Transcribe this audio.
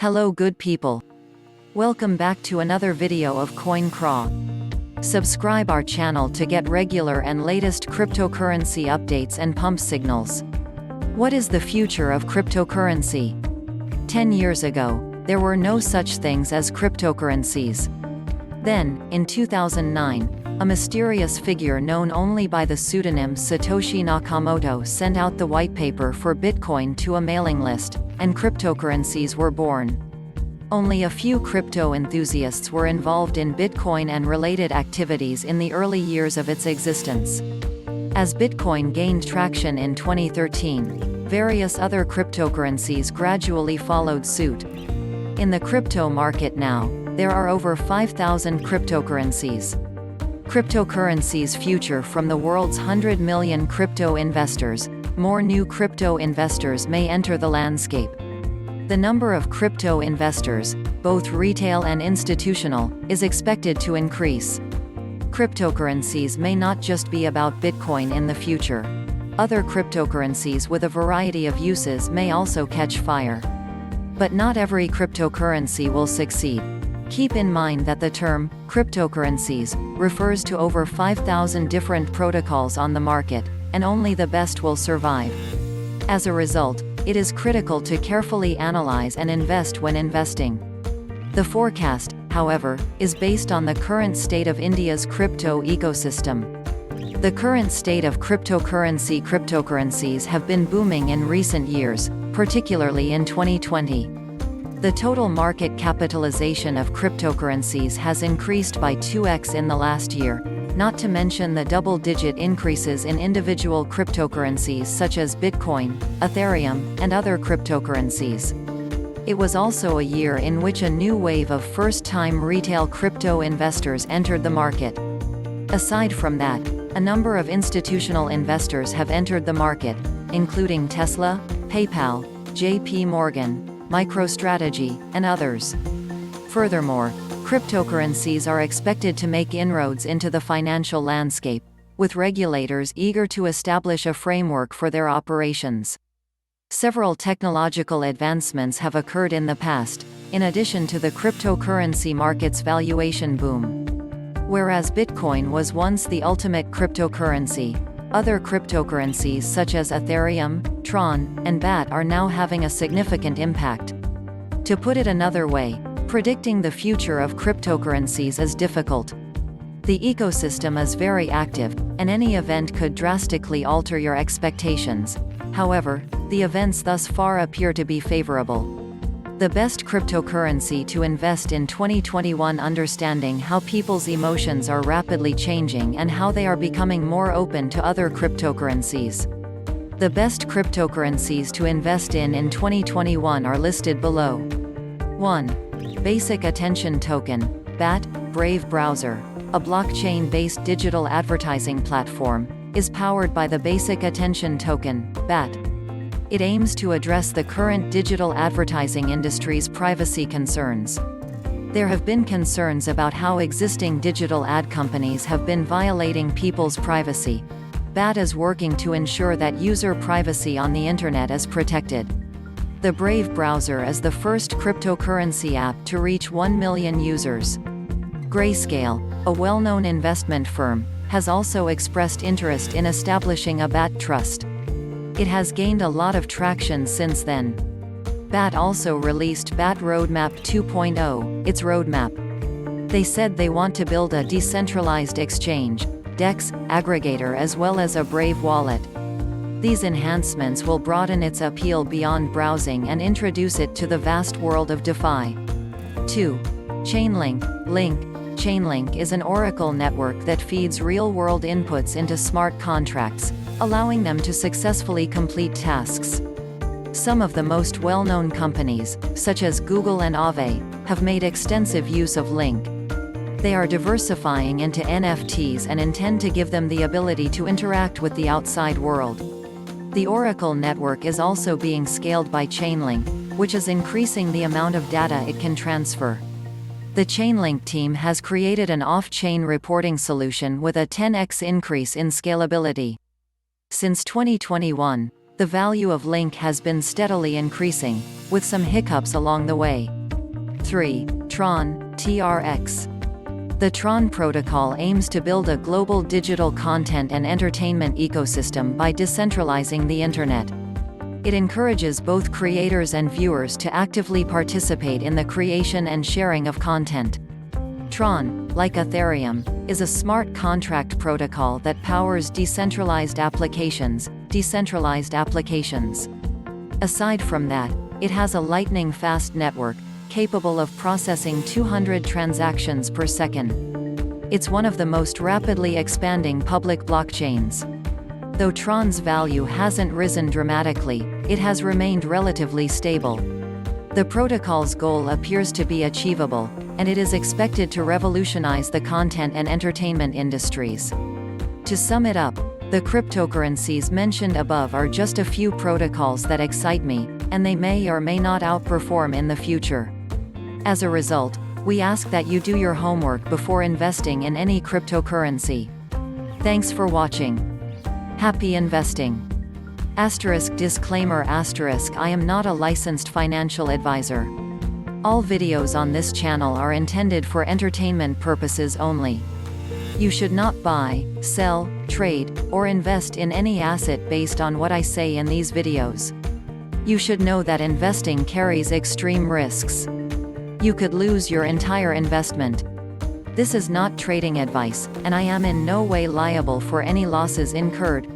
Hello good people. Welcome back to another video of Craw. Subscribe our channel to get regular and latest cryptocurrency updates and pump signals. What is the future of cryptocurrency? 10 years ago, there were no such things as cryptocurrencies. Then, in 2009, a mysterious figure known only by the pseudonym Satoshi Nakamoto sent out the whitepaper for Bitcoin to a mailing list, and cryptocurrencies were born. Only a few crypto enthusiasts were involved in Bitcoin and related activities in the early years of its existence. As Bitcoin gained traction in 2013, various other cryptocurrencies gradually followed suit. In the crypto market now, there are over 5,000 cryptocurrencies. Cryptocurrencies future from the world's 100 million crypto investors. More new crypto investors may enter the landscape. The number of crypto investors, both retail and institutional, is expected to increase. Cryptocurrencies may not just be about Bitcoin in the future. Other cryptocurrencies with a variety of uses may also catch fire. But not every cryptocurrency will succeed. Keep in mind that the term cryptocurrencies refers to over 5,000 different protocols on the market, and only the best will survive. As a result, it is critical to carefully analyze and invest when investing. The forecast, however, is based on the current state of India's crypto ecosystem. The current state of cryptocurrencies have been booming in recent years, particularly in 2020. The total market capitalization of cryptocurrencies has increased by 2x in the last year, not to mention the double-digit increases in individual cryptocurrencies such as Bitcoin, Ethereum, and other cryptocurrencies. It was also a year in which a new wave of first-time retail crypto investors entered the market. Aside from that, a number of institutional investors have entered the market, including Tesla, PayPal, JP Morgan, MicroStrategy, and others. Furthermore, cryptocurrencies are expected to make inroads into the financial landscape, with regulators eager to establish a framework for their operations. Several technological advancements have occurred in the past, in addition to the cryptocurrency market's valuation boom. Whereas Bitcoin was once the ultimate cryptocurrency, other cryptocurrencies such as Ethereum, Tron, and BAT are now having a significant impact. To put it another way, predicting the future of cryptocurrencies is difficult. The ecosystem is very active, and any event could drastically alter your expectations. However, the events thus far appear to be favorable. The best cryptocurrency to invest in 2021. Understanding how people's emotions are rapidly changing and how they are becoming more open to other cryptocurrencies. The best cryptocurrencies to invest in 2021 are listed below. 1. Basic Attention Token, BAT, Brave Browser, a blockchain-based digital advertising platform, is powered by the Basic Attention Token, BAT. It aims to address the current digital advertising industry's privacy concerns. There have been concerns about how existing digital ad companies have been violating people's privacy. BAT is working to ensure that user privacy on the internet is protected. The Brave browser is the first cryptocurrency app to reach 1 million users. Grayscale, a well-known investment firm, has also expressed interest in establishing a BAT trust. It has gained a lot of traction since then. BAT also released BAT Roadmap 2.0, its roadmap. They said they want to build a decentralized exchange, DEX, aggregator as well as a Brave wallet. These enhancements will broaden its appeal beyond browsing and introduce it to the vast world of DeFi. 2. Chainlink. Chainlink is an Oracle network that feeds real-world inputs into smart contracts, allowing them to successfully complete tasks. Some of the most well-known companies, such as Google and Aave, have made extensive use of Link. They are diversifying into NFTs and intend to give them the ability to interact with the outside world. The Oracle network is also being scaled by Chainlink, which is increasing the amount of data it can transfer. The Chainlink team has created an off-chain reporting solution with a 10x increase in scalability. Since 2021, The value of Link has been steadily increasing, with some hiccups along the way. 3. Tron, TRX. The Tron protocol aims to build a global digital content and entertainment ecosystem by decentralizing the Internet. It encourages both creators and viewers to actively participate in the creation and sharing of content. Tron, like Ethereum, is a smart contract protocol that powers decentralized applications. Aside from that, it has a lightning-fast network, capable of processing 200 transactions per second. It's one of the most rapidly expanding public blockchains. Though Tron's value hasn't risen dramatically, it has remained relatively stable. The protocol's goal appears to be achievable, and it is expected to revolutionize the content and entertainment industries. To sum it up, the cryptocurrencies mentioned above are just a few protocols that excite me, and they may or may not outperform in the future. As a result, we ask that you do your homework before investing in any cryptocurrency. Thanks for watching. Happy investing. Disclaimer I am not a licensed financial advisor. All videos on this channel are intended for entertainment purposes only. You should not buy, sell, trade, or invest in any asset based on what I say in these videos. You should know that investing carries extreme risks. You could lose your entire investment. This is not trading advice, and I am in no way liable for any losses incurred,